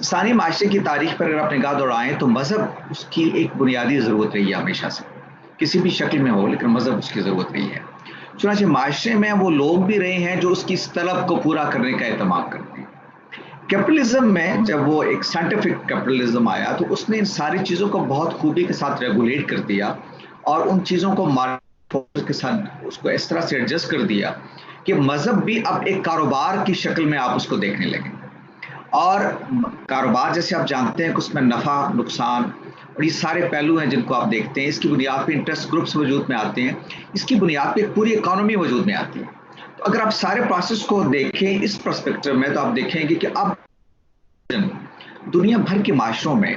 ثانی معاشرے کی تاریخ پر اگر آپ نگاہ دوڑائیں تو مذہب اس کی ایک بنیادی ضرورت رہی ہے ہمیشہ سے، کسی بھی شکل میں ہو، لیکن مذہب اس کی ضرورت رہی ہے۔ چنانچہ معاشرے میں وہ لوگ بھی رہے ہیں جو اس کی اس طلب کو پورا کرنے کا اہتمام کرتے ہیں۔ کیپٹلزم میں جب وہ ایک سائنٹیفک کیپٹلزم آیا تو اس نے ان ساری چیزوں کو بہت خوبی کے ساتھ ریگولیٹ کر دیا، اور ان چیزوں کو مارکیٹ کے ساتھ اس کو اس طرح سے ایڈجسٹ کر دیا کہ مذہب بھی اب ایک کاروبار کی شکل میں آپ اس کو دیکھنے لگے۔ اور کاروبار جیسے آپ جانتے ہیں کہ اس میں نفع نقصان اور یہ سارے پہلو ہیں جن کو آپ دیکھتے ہیں، اس کی بنیاد پہ انٹرسٹ گروپس وجود میں آتے ہیں، اس کی بنیاد پہ ایک پوری اکانومی وجود میں آتی ہے۔ تو اگر آپ سارے پروسیس کو دیکھیں اس پرسپیکٹو میں تو آپ دیکھیں گے کہ اب دنیا بھر کے معاشروں میں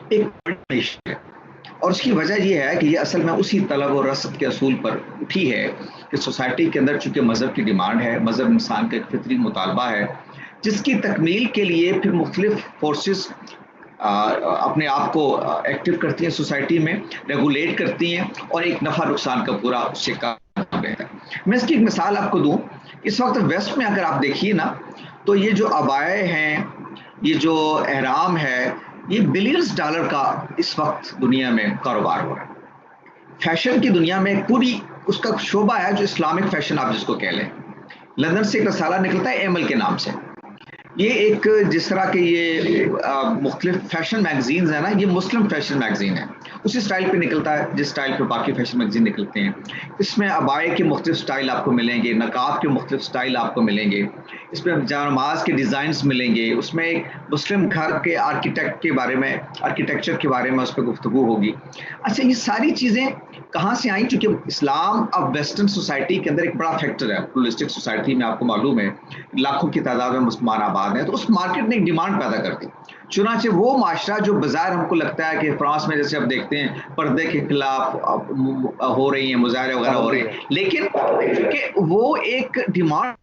ایک بڑی معیشت ہے، اور اس کی وجہ یہ ہے کہ یہ اصل میں اسی طلب اور رسد کے اصول پر اٹھی ہے کہ سوسائٹی کے اندر چونکہ مذہب کی ڈیمانڈ ہے، مذہب انسان کا ایک فطری مطالبہ ہے، جس کی تکمیل کے لیے پھر مختلف فورسز اپنے آپ کو ایکٹیو کرتی ہیں، سوسائٹی میں ریگولیٹ کرتی ہیں، اور ایک نفع نقصان کا پورا شکار ہے۔ میں اس کی ایک مثال آپ کو دوں، اس وقت ویسٹ میں اگر آپ دیکھیے نا تو یہ جو عبائے ہیں، یہ جو احرام ہے، یہ بلینز ڈالر کا اس وقت دنیا میں کاروبار ہو رہا ہے۔ فیشن کی دنیا میں ایک پوری اس کا شعبہ ہے جو اسلامک فیشن آپ جس کو کہہ لیں۔ لندن سے ایک رسالہ نکلتا ہے ایمل کے نام سے، یہ ایک جس طرح کے یہ مختلف فیشن میگزینز ہیں نا، یہ مسلم فیشن میگزین ہے، اسی سٹائل پہ نکلتا ہے جس سٹائل پہ باقی فیشن میگزین نکلتے ہیں۔ اس میں عبائے کے مختلف سٹائل آپ کو ملیں گے، نقاب کے مختلف سٹائل آپ کو ملیں گے، اس میں جانماز کے ڈیزائنز ملیں گے، اس میں مسلم گھر کے آرکیٹیکٹ کے بارے میں، آرکیٹیکچر کے بارے میں اس پہ گفتگو ہوگی۔ اچھا، یہ ساری چیزیں کہاں سے آئیں؟ چونکہ اسلام اب ویسٹرن سوسائٹی کے اندر ایک بڑا فیکٹر ہے، پلورلسٹک سوسائٹی میں آپ کو معلوم ہے لاکھوں کی تعداد میں مسلمان آباد ہیں، تو اس مارکیٹ نے ایک ڈیمانڈ پیدا کر دی۔ چنانچہ وہ معاشرہ جو بظاہر ہم کو لگتا ہے کہ فرانس میں جیسے آپ دیکھتے ہیں پردے کے خلاف ہو رہی ہیں مظاہرے وغیرہ ہو رہے ہیں، لیکن کہ وہ ایک ڈیمانڈ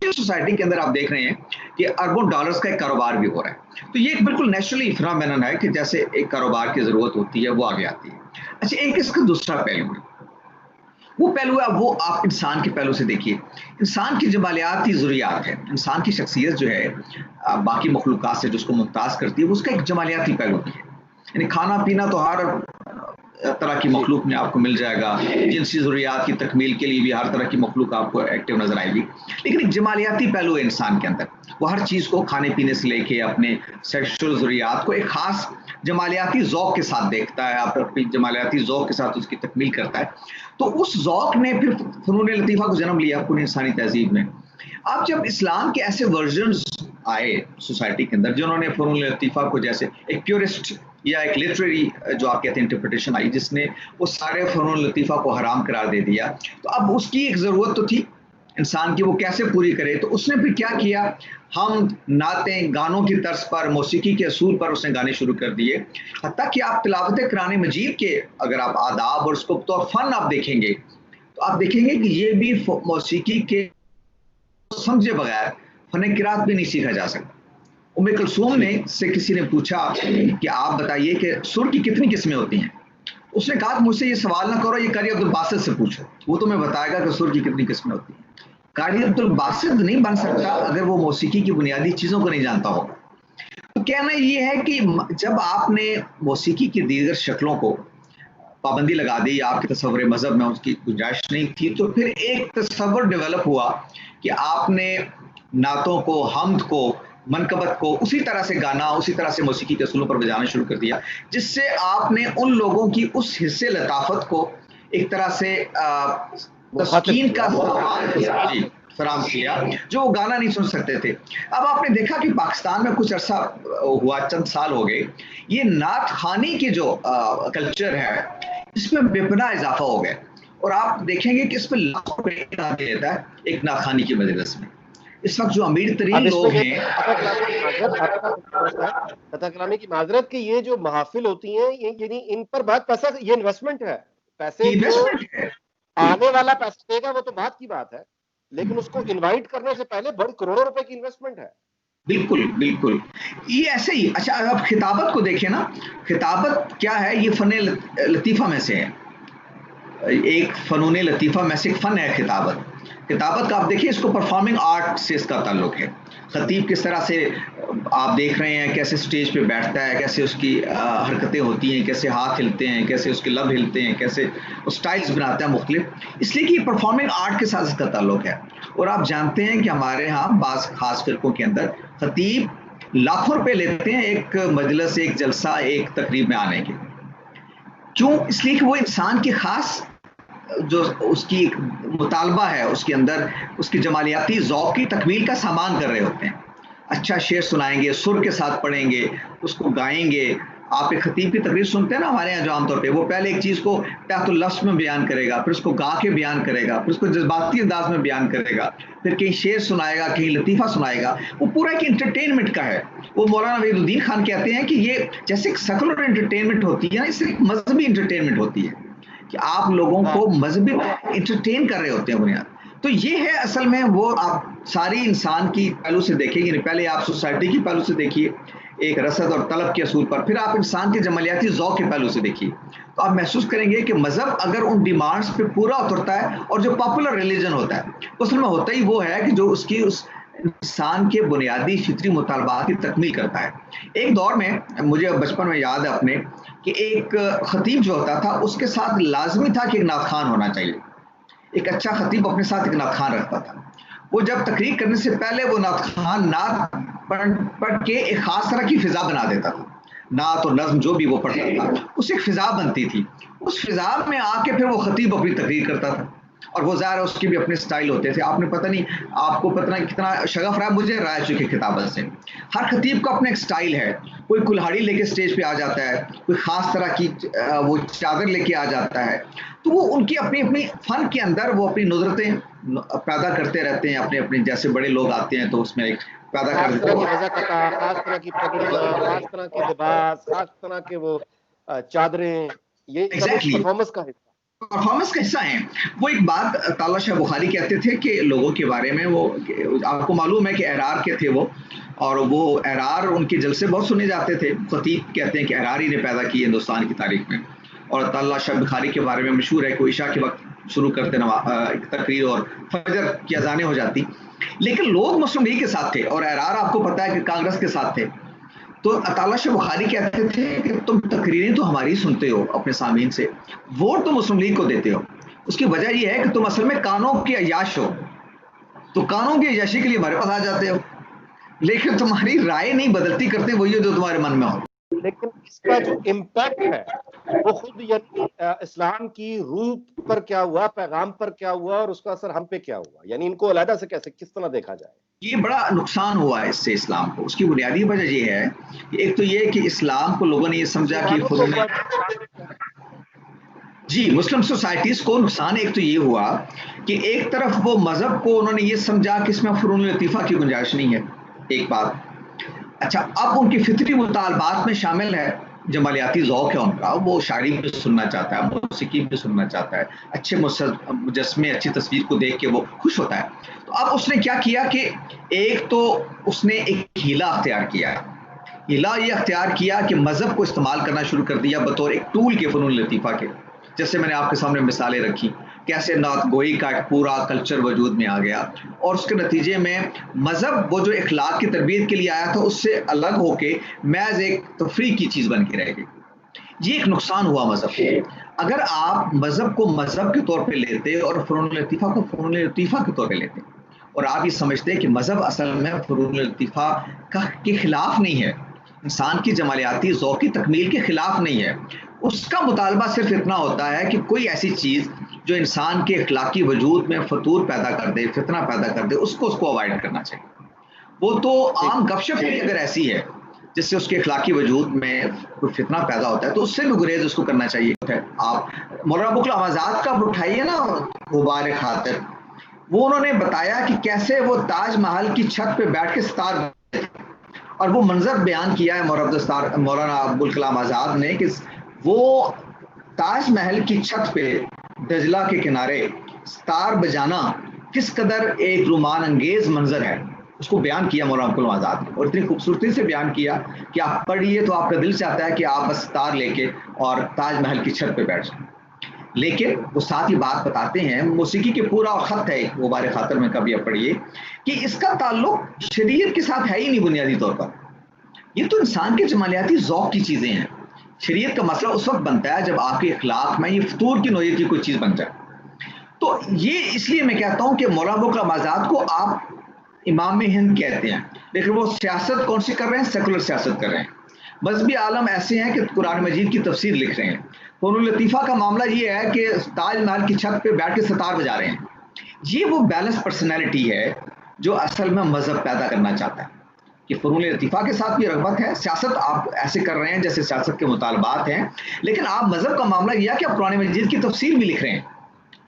سوسائٹی کے اندر آپ دیکھ رہے ہیں کہ اربوں ڈالرز کا ایک کاروبار بھی ہو رہا ہے۔ تو یہ ایک بالکل نیچرلی فنامینن ہے کہ جیسے ایک کاروبار کی ضرورت ہوتی ہے وہ آگے آتی ہے۔ اچھا، ایک اس کا دوسرا پہلو ہے، وہ پہلو ہے، وہ آپ انسان کے پہلو سے دیکھیے۔ انسان کی جمالیاتی ضروریات ہے، انسان کی شخصیت جو ہے باقی مخلوقات سے جو اس کو ممتاز کرتی ہے، وہ اس کا ایک جمالیاتی پہلو بھی ہے۔ یعنی کھانا پینا تو ہر طرح کی مخلوق میں آپ کو مل جائے گا، جنسی ضروریات کی تکمیل کے لیے بھی ہر طرح کی مخلوق آپ کو ایکٹیو نظر آئے گی، لیکن ایک جمالیاتی پہلو ہے انسان کے اندر، وہ ہر چیز کو کھانے پینے سے لے کے اپنے سیکشل ضروریات کو ایک خاص جمالیاتی ذوق کے ساتھ دیکھتا ہے، آپ اپنی جمالیاتی ذوق کے ساتھ اس کی تکمیل کرتا ہے۔ تو اس ذوق نے پھر فنون لطیفہ کو جنم لیا پوری انسانی تہذیب میں۔ اب جب اسلام کے ایسے ورژنز آئے سوسائٹی کے اندر جنہوں نے فنون لطیفہ کو جیسے ایک پیورسٹ یا ایک لٹریری جو آپ کہتے ہیں انٹرپریٹیشن آئی، جس نے وہ سارے فنون لطیفہ کو حرام قرار دے دیا، تو اب اس کی ایک ضرورت تو تھی انسان کی، وہ کیسے پوری کرے؟ تو اس نے پھر کیا کیا، ہم نعتیں گانوں کی طرز پر موسیقی کے اصول پر اس نے گانے شروع کر دیے، حتیٰ کہ آپ تلاوت قرآن مجید کے اگر آپ آداب اور اس کو طور فن آپ دیکھیں گے تو آپ دیکھیں گے کہ یہ بھی موسیقی کے سمجھے بغیر فن قرات بھی نہیں سیکھا جا سکتا۔ ام کلثوم نے سے کسی نے پوچھا کہ آپ بتائیے کہ سر کی کتنی قسمیں ہوتی ہیں؟ اس نے کہا مجھ سے یہ سوال نہ کرو، یہ قاری عبدالباسط سے پوچھو، وہ تمہیں بتائے گا کہ سر کی کتنی قسمیں ہوتی ہیں۔ قاری عبدالباسط نہیں بن سکتا اگر وہ موسیقی کی بنیادی چیزوں کو نہیں جانتا ہوگا۔ تو کہنا یہ ہے کہ جب آپ نے موسیقی کی دیگر شکلوں کو پابندی لگا دی، آپ کے تصور مذہب میں اس کی گنجائش نہیں تھی، تو پھر ایک تصور ڈیولپ ہوا کہ آپ نے نعتوں کو، حمد کو، منقبت کو اسی طرح سے گانا، اسی طرح سے موسیقی کے اصولوں پر بجانا شروع کر دیا، جس سے آپ نے ان لوگوں کی اس حصے لطافت کو ایک طرح سے تسکین کا فراہم کیا جو وہ گانا نہیں سن سکتے تھے۔ اب آپ نے دیکھا کہ پاکستان میں کچھ عرصہ ہوا، چند سال ہو گئے، یہ نعت خوانی کی جو کلچر ہے اس میں بے پناہ اضافہ ہو گیا، اور آپ دیکھیں گے کہ اس پہ لاکھوں روپے دیتا ہے ایک نعت خوانی کی مجلس میں۔ اس وقت جو امیر ترین لوگ ہیں، قطع کلامی کی معذرت کہ یہ جو محافل ہوتی ہیں یعنی ان پر بہت پیسہ، یہ انویسٹمنٹ ہے، پیسے آنے والا پیسہ دے گا وہ تو بات کی بات ہے، لیکن اس کو انوائٹ کرنے سے پہلے بڑی کروڑوں روپے کی انویسٹمنٹ ہے۔ بالکل بالکل، یہ ایسے ہی۔ اچھا، اب خطابت کو دیکھیں نا، خطابت کیا ہے؟ یہ فن لطیفہ میں سے ہے، ایک فنون لطیفہ میں سے ایک فن ہے خطابت۔ کتابت کا آپ دیکھیں اس کو پرفارمنگ آرٹ سے اس کا تعلق ہے. خطیب کس طرح سے آپ دیکھ رہے ہیں کیسے سٹیج پہ بیٹھتا ہے, کیسے اس کی حرکتیں ہوتی ہیں, کیسے ہاتھ ہلتے ہیں, کیسے اس کے لب ہلتے ہیں, کیسے سٹائلز بناتا ہے مختلف, اس لیے کہ یہ پرفارمنگ آرٹ کے ساتھ اس کا تعلق ہے. اور آپ جانتے ہیں کہ ہمارے ہاں بعض خاص فرقوں کے اندر خطیب لاکھوں روپے لیتے ہیں ایک مجلس, ایک جلسہ, ایک تقریب میں آنے کے. کیوں؟ اس لیے کہ وہ انسان کی خاص جو اس کی مطالبہ ہے اس کے اندر, اس کی جمالیاتی ذوق کی تکمیل کا سامان کر رہے ہوتے ہیں. اچھا شعر سنائیں گے, سر کے ساتھ پڑھیں گے, اس کو گائیں گے. آپ ایک خطیب کی تقریر سنتے ہیں نا ہمارے یہاں جو عام طور پہ, وہ پہلے ایک چیز کو تحت اللفظ میں بیان کرے گا, پھر اس کو گا کے بیان کرے گا, پھر اس کو جذباتی انداز میں بیان کرے گا, پھر کہیں شعر سنائے گا, کہیں لطیفہ سنائے گا. وہ پورا ایک انٹرٹینمنٹ کا ہے. وہ مولانا وحید الدین خان کہتے ہیں کہ یہ جیسے ایک سیکولر انٹرٹینمنٹ ہوتی ہے نا, اس سے ایک مذہبی انٹرٹینمنٹ ہوتی ہے کہ آپ لوگوں کو مذہبی انٹرٹین کر رہے ہوتے ہیں بنیاد. تو یہ ہے اصل میں وہ آپ ساری انسان کی پہلو سے دیکھیں گے. پہلے آپ سوسائٹی کی پہلو سے دیکھیے ایک رسد اور طلب کے اصول پر, پھر آپ انسان کے جمالیاتی ذوق کے پہلو سے دیکھیے, تو آپ محسوس کریں گے کہ مذہب اگر ان ڈیمانڈز پہ پورا اترتا ہے, اور جو پاپولر ریلیجن ہوتا ہے اصل میں ہوتا ہی وہ ہے کہ جو اس کی اس انسان کے بنیادی فطری مطالبات کی تکمیل کرتا ہے. ایک دور میں مجھے بچپن میں یاد ہے اپنے کہ ایک خطیب جو ہوتا تھا اس کے ساتھ لازمی تھا کہ ایک نعت خوان ہونا چاہیے. ایک اچھا خطیب اپنے ساتھ ایک نعت خوان رکھتا تھا. وہ جب تقریر کرنے سے پہلے وہ نعت خوان نعت پڑھ کے ایک خاص طرح کی فضا بنا دیتا تھا. نعت اور نظم جو بھی وہ پڑھتا تھا اس سے ایک فضا بنتی تھی. اس فضا میں آ کے پھر وہ خطیب اپنی تقریر کرتا تھا, اور وہ ظاہر ہے اس کے بھی اپنے سٹائل ہوتے تھے. آپ نے پتہ نہیں, آپ کو پتہ نہیں کتنا شغف رہا, مجھے رائے چکے کتابت سے. ہر خطیب کا اپنا ایک سٹائل ہے. کوئی کلہاڑی لے کے سٹیج پہ آ جاتا ہے, کوئی خاص طرح کی وہ چادر لے کے آ جاتا ہے. تو وہ ان کی اپنی اپنی فن کے اندر وہ اپنی نظرتیں پیدا کرتے رہتے ہیں. اپنے اپنے جیسے بڑے لوگ آتے ہیں تو اس میں ایک پیدا کر دیتے ہیں, خاص طرح کی پگڑیاں, خاص طرح کے لباس, خاص طرح کے وہ چادریں, یہ سب پرفارمنس کا حصہ پرفارمنس کا حصہ ہیں. وہ ایک بات تعالیٰ شاہ بخاری کہتے تھے کہ لوگوں کے بارے میں, وہ آپ کو معلوم ہے کہ احرار کے تھے وہ, اور وہ احرار ان کے جلسے بہت سنے جاتے تھے. خطیب کہتے ہیں کہ احرار ہی نے پیدا کی ہندوستان کی تاریخ میں. اور تعالیٰ شاہ بخاری کے بارے میں مشہور ہے کہ عشاء کے وقت شروع کرتے تقریر اور فجر کی اذانیں ہو جاتی. لیکن لوگ مسلم لیگ کے ساتھ تھے اور احرار آپ کو پتا ہے کہ کانگریس کے ساتھ تھے. تو تعالیٰ شاہ بخاری کہتے تھے کہ تم تقریریں تو ہماری سنتے ہو اپنے سامعین سے, ووٹ تو مسلم لیگ کو دیتے ہو. اس کی وجہ یہ ہے کہ تم اصل میں کانوں کے عیاش ہو, تو کانوں کی عیاشی کے لیے ہمارے پاس آ جاتے ہو, لیکن تمہاری رائے نہیں بدلتی کرتے وہی جو تمہارے من میں ہو. لیکن اس کا جو امپیکٹ ہے وہ خود یعنی اسلام کی روح پر کیا ہوا, پیغام پر کیا ہوا, اور اس کا اثر ہم پہ کیا ہوا, یعنی ان کو علیحدہ سے کیسے کس طرح دیکھا جائے. یہ بڑا نقصان ہوا ہے اس سے اسلام کو. اس کی بنیادی وجہ یہ ہے کہ ایک تو یہ کہ اسلام کو لوگوں نے یہ سمجھا کہ جی مسلم سوسائٹیز کو نقصان ایک تو یہ ہوا کہ ایک طرف وہ مذہب کو انہوں نے یہ سمجھا کہ اس میں فنون لطیفہ کی گنجائش نہیں ہے, ایک بات. اچھا اب ان کی فطری مطالبات میں شامل ہے جمالیاتی ذوق ہے ان کا, وہ شاعری بھی سننا چاہتا ہے, موسیقی بھی سننا چاہتا ہے, اچھے مجسمے اچھی تصویر کو دیکھ کے وہ خوش ہوتا ہے. تو اب اس نے کیا کیا کہ ایک تو اس نے ایک ہیلا اختیار کیا ہے. ہیلا یہ اختیار کیا کہ مذہب کو استعمال کرنا شروع کر دیا بطور ایک ٹول کے فنون لطیفہ کے. جیسے میں نے آپ کے سامنے مثالیں رکھی, کیسے نعت گوئی کا ایک پورا کلچر وجود میں آ گیا, اور اس کے نتیجے میں مذہب وہ جو اخلاق کی تربیت کے لیے آیا تھا اس سے الگ ہو کے محض ایک تفریح کی چیز بن کے رہ گئی. یہ ایک نقصان ہوا مذہب کو. اگر آپ مذہب کو مذہب کے طور پہ لیتے اور فنون لطیفہ کو فنون لطیفہ کے طور پہ لیتے, اور آپ یہ سمجھتے کہ مذہب اصل میں فنون لطیفہ کے خلاف نہیں ہے, انسان کی جمالیاتی ذوق کی تکمیل کے خلاف نہیں ہے, اس کا مطالبہ صرف اتنا ہوتا ہے کہ کوئی ایسی چیز جو انسان کے اخلاقی وجود میں فطور پیدا کر دے, فتنہ پیدا کر دے, اس کو اوائڈ کرنا چاہیے. وہ تو عام گپ شپ بھی اگر ایسی ہے جس سے اس کے اخلاقی وجود میں کوئی فتنہ پیدا ہوتا ہے تو اس سے بھی گریز اس کو کرنا چاہیے. آپ مولانا بکل آزاد کا اٹھائیے نا غبار خاطر, وہ انہوں نے بتایا کہ کیسے وہ تاج محل کی چھت پہ بیٹھ کے ستار, اور وہ منظر بیان کیا ہے مولانا ابوالکلام آزاد نے کہ وہ تاج محل کی چھت پہ دجلہ کے کنارے ستار بجانا کس قدر ایک رومان انگیز منظر ہے, اس کو بیان کیا مولانا ابوالکلام آزاد نے, اور اتنی خوبصورتی سے بیان کیا کہ آپ پڑھیے تو آپ کا دل چاہتا ہے کہ آپ بس ستار لے کے اور تاج محل کی چھت پہ بیٹھ جائیں. لیکن وہ ساتھ ہی بات بتاتے ہیں، موسیقی کے پورا خط ہے غبار خاطر میں کبھی آپ پڑھیے، کہ اس کا تعلق شریعت کے ساتھ ہے ہی نہیں بنیادی طور پر. یہ تو انسان کے جمالیاتی ذوق کی چیزیں ہیں. شریعت کا مسئلہ اس وقت بنتا ہے جب آپ کے اخلاق میں یہ فطور کی نوعیت کی کوئی چیز بن جائے. تو یہ اس لیے میں کہتا ہوں کہ مولانا ابو الکلام آزاد کو آپ امام ہند کہتے ہیں، لیکن وہ سیاست کون سی کر رہے ہیں؟ سیکولر سیاست کر رہے ہیں. مذہبی عالم ایسے ہیں کہ قرآن مجید کی تفسیر لکھ رہے ہیں. فنون لطیفہ کا معاملہ یہ ہے کہ تاج محل کی چھت پہ بیٹھ کے ستار بجا رہے ہیں. یہ وہ بیلنس پرسنالٹی ہے جو اصل میں مذہب پیدا کرنا چاہتا ہے، کہ فنون لطیفہ کے ساتھ بھی رغبت ہے، سیاست آپ ایسے کر رہے ہیں جیسے سیاست کے مطالبات ہیں، لیکن آپ مذہب کا معاملہ یہ ہے کہ آپ قرآن مجید کی تفسیر بھی لکھ رہے ہیں،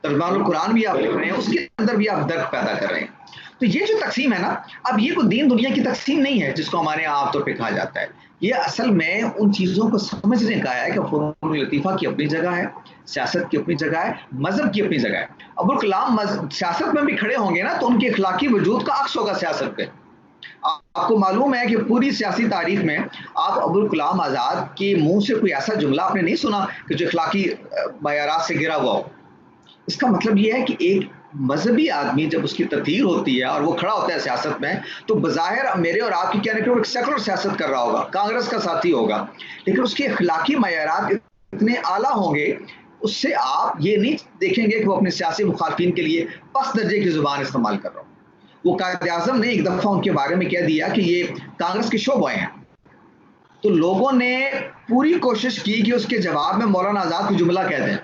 ترجمان القرآن بھی آپ لکھ رہے ہیں، اس کے اندر بھی آپ درک پیدا کر رہے ہیں. تو یہ جو تقسیم ہے نا، اب یہ کوئی دین دنیا کی تقسیم نہیں ہے جس کو ہمارے یہاں عام طور پہ کہا جاتا ہے. یہ اصل میں ان چیزوں کو سمجھنے کا ہے کہ فنون لطیفہ کی اپنی جگہ ہے، سیاست کی اپنی جگہ ہے، مذہب کی اپنی جگہ ہے. ابو الکلام سیاست میں بھی کھڑے ہوں گے نا تو ان کے اخلاقی وجود کا عکس ہوگا سیاست پہ. آپ کو معلوم ہے کہ پوری سیاسی تاریخ میں آپ ابو الکلام آزاد کے منہ سے کوئی ایسا جملہ آپ نے نہیں سنا کہ جو اخلاقی معیارات سے گرا ہوا ہو. اس کا مطلب یہ ہے کہ ایک مذہبی آدمی جب اس کی تطہیر ہوتی ہے اور وہ کھڑا ہوتا ہے سیاست میں، تو بظاہر میرے اور آپ کی کہنے کہ وہ ایک سیکولر سیاست کر رہا ہوگا، کانگریس کا ساتھی ہوگا، لیکن اس کے اخلاقی معیارات اتنے اعلیٰ ہوں گے، اس سے آپ یہ نہیں دیکھیں گے کہ وہ اپنے سیاسی مخالفین کے لیے پس درجے کی زبان استعمال کر رہا ہو. وہ قائد اعظم نے ایک دفعہ ان کے بارے میں کہہ دیا کہ یہ کانگریس کے شو بوائے ہیں، تو لوگوں نے پوری کوشش کی کہ اس کے جواب میں مولانا آزاد کو جملہ کہہ دیں.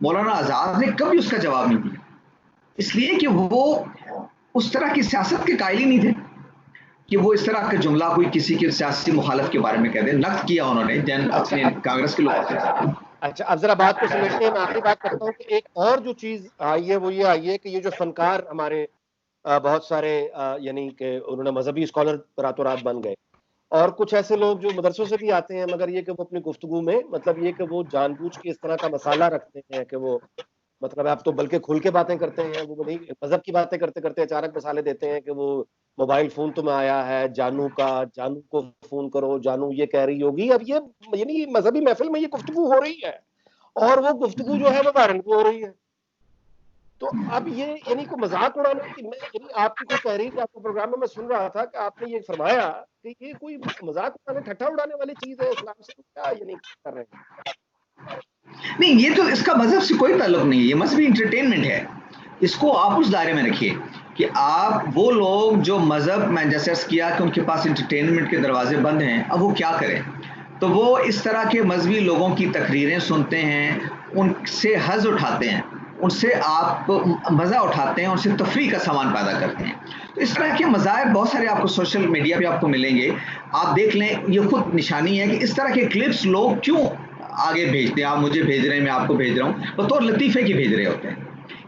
مولانا آزاد نے کبھی اس کا جواب نہیں دیا، اس لیے کہ وہ اس طرح کی سیاست کے قائل ہی نہیں تھے کہ وہ اس طرح کا جملہ کوئی کسی کے سیاسی مخالف کے بارے میں کہہ دیں. نقد کیا انہوں نے جن اپنے کانگریس کے لوگوں سے. اچھا، اب ذرا بات کو سمجھتے ہیں. میں آخری بات کرتا ہوں کہ ایک اور جو چیز آئی ہے وہ یہ آئی ہے کہ یہ جو فنکار ہمارے بہت سارے یعنی کہ انہوں نے مذہبی اسکالر راتوں رات بن گئے، اور کچھ ایسے لوگ جو مدرسوں سے بھی آتے ہیں، مگر یہ کہ وہ اپنی گفتگو میں مطلب یہ کہ وہ جان بوجھ کے اس طرح کا مسالہ رکھتے ہیں کہ وہ مطلب آپ تو بلکہ کھل کے باتیں کرتے ہیں، وہ نہیں مذہب کی باتیں کرتے کرتے اچانک مسالے دیتے ہیں کہ وہ موبائل فون تمہیں آیا ہے جانو کا، جانو کو فون کرو، جانو یہ کہہ رہی ہوگی. اب یہ یعنی مذہبی محفل میں یہ گفتگو ہو رہی ہے اور وہ گفتگو جو ہے وہ وائرل بھی ہو رہی ہے. تو اب یہ یعنی کوئی مذاق اڑانے کی، میں یعنی آپ کی کوئی تحریر آپ کے پروگرام میں سن رہا تھا کہ آپ نے یہ فرمایا کہ یہ کوئی مذاق اڑانے ٹھٹھا اڑانے والی چیز ہے اسلام سے، کیا یعنی کر رہے ہیں؟ نہیں، یہ تو اس کا مذہب سے کوئی تعلق نہیں ہے، یہ مذہبی انٹرٹینمنٹ ہے. اس کو آپ اس دائرے میں رکھیے کہ آپ وہ لوگ جو مذہب میں جیسے عرض کیا کہ ان کے پاس انٹرٹینمنٹ کے دروازے بند ہیں، اب وہ کیا کریں؟ تو وہ اس طرح کے مذہبی لوگوں کی تقریریں سنتے ہیں، ان سے حظ اٹھاتے ہیں، ان سے آپ مزہ اٹھاتے ہیں، ان سے تفریح کا سامان پیدا کرتے ہیں. تو اس طرح کے مظاہر بہت سارے آپ کو سوشل میڈیا پہ آپ کو ملیں گے. آپ دیکھ لیں، یہ خود نشانی ہے کہ اس طرح کے کلپس لوگ کیوں آگے بھیجتے ہیں. آپ مجھے بھیج رہے ہیں، میں آپ کو بھیج رہا ہوں، بطور لطیفے کی بھیج رہے ہوتے ہیں،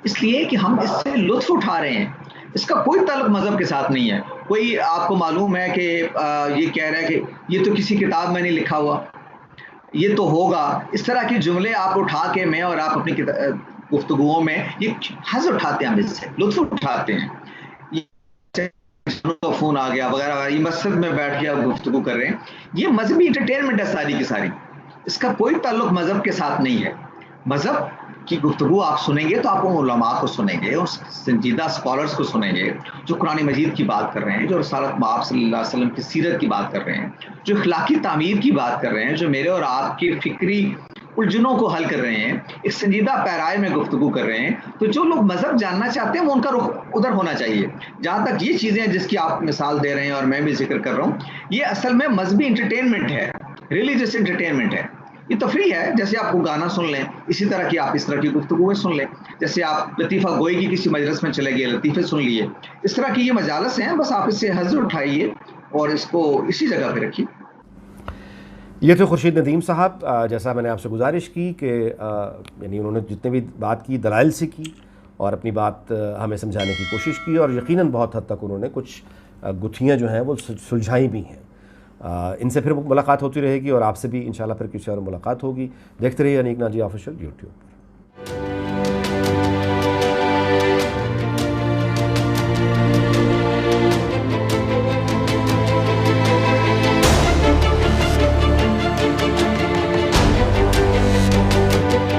اس لیے کہ ہم اس سے لطف اٹھا رہے ہیں. اس کا کوئی تعلق مذہب کے ساتھ نہیں ہے. کوئی آپ کو معلوم ہے کہ یہ کہہ رہا ہے کہ یہ تو کسی کتاب میں نہیں لکھا ہوا، یہ تو ہوگا. اس طرح کے جملے آپ اٹھا کے میں اور آپ اپنی گفتگوؤں میں یہ حظ اٹھاتے ہیں، ہم اس سے لطف اٹھاتے ہیں. فون آ گیا وغیرہ، یہ مسجد میں بیٹھ کے آپ گفتگو کر رہے ہیں، یہ مذہبی انٹرٹینمنٹ ہے ساری کی ساری. اس کا کوئی تعلق مذہب کے ساتھ نہیں ہے. مذہب کی گفتگو آپ سنیں گے تو آپ ان علماء کو سنیں گے، اس سنجیدہ اسکالرس کو سنیں گے جو قرآن مجید کی بات کر رہے ہیں، جو رسالت مآب صلی اللہ علیہ وسلم کی سیرت کی بات کر رہے ہیں، جو اخلاقی تعمیر کی بات کر رہے ہیں، جو میرے اور آپ کی فکری الجھنوں کو حل کر رہے ہیں، ایک سنجیدہ پیرائے میں گفتگو کر رہے ہیں. تو جو لوگ مذہب جاننا چاہتے ہیں وہ ان کا رخ ادھر ہونا چاہیے. جہاں تک یہ چیزیں جس کی آپ مثال دے رہے ہیں اور میں بھی ذکر کر رہا ہوں، یہ اصل میں مذہبی انٹرٹینمنٹ ہے، ریلیجس انٹرٹینمنٹ ہے. یہ تفریح ہے. جیسے آپ کو گانا سن لیں، اسی طرح کی آپ اس طرح کی گفتگویں سن لیں. جیسے آپ لطیفہ گوئی کی کسی مجلس میں چلے گئے، لطیفے سن لیے. اس طرح کی یہ مجالس ہیں، بس آپ اس سے حظ اٹھائیے اور اس کو اسی جگہ پہ رکھیے. یہ تھے خورشید ندیم صاحب. جیسا میں نے آپ سے گزارش کی کہ یعنی انہوں نے جتنے بھی بات کی دلائل سے کی اور اپنی بات ہمیں سمجھانے کی کوشش کی، اور یقیناً بہت حد تک انہوں نے کچھ گتھیاں جو ہیں وہ سلجھائی بھی ہیں. ان سے پھر ملاقات ہوتی رہے گی اور آپ سے بھی انشاءاللہ پھر کسی اور ملاقات ہوگی. دیکھتے رہیے انیک ناجی آفیشیل یوٹیوب.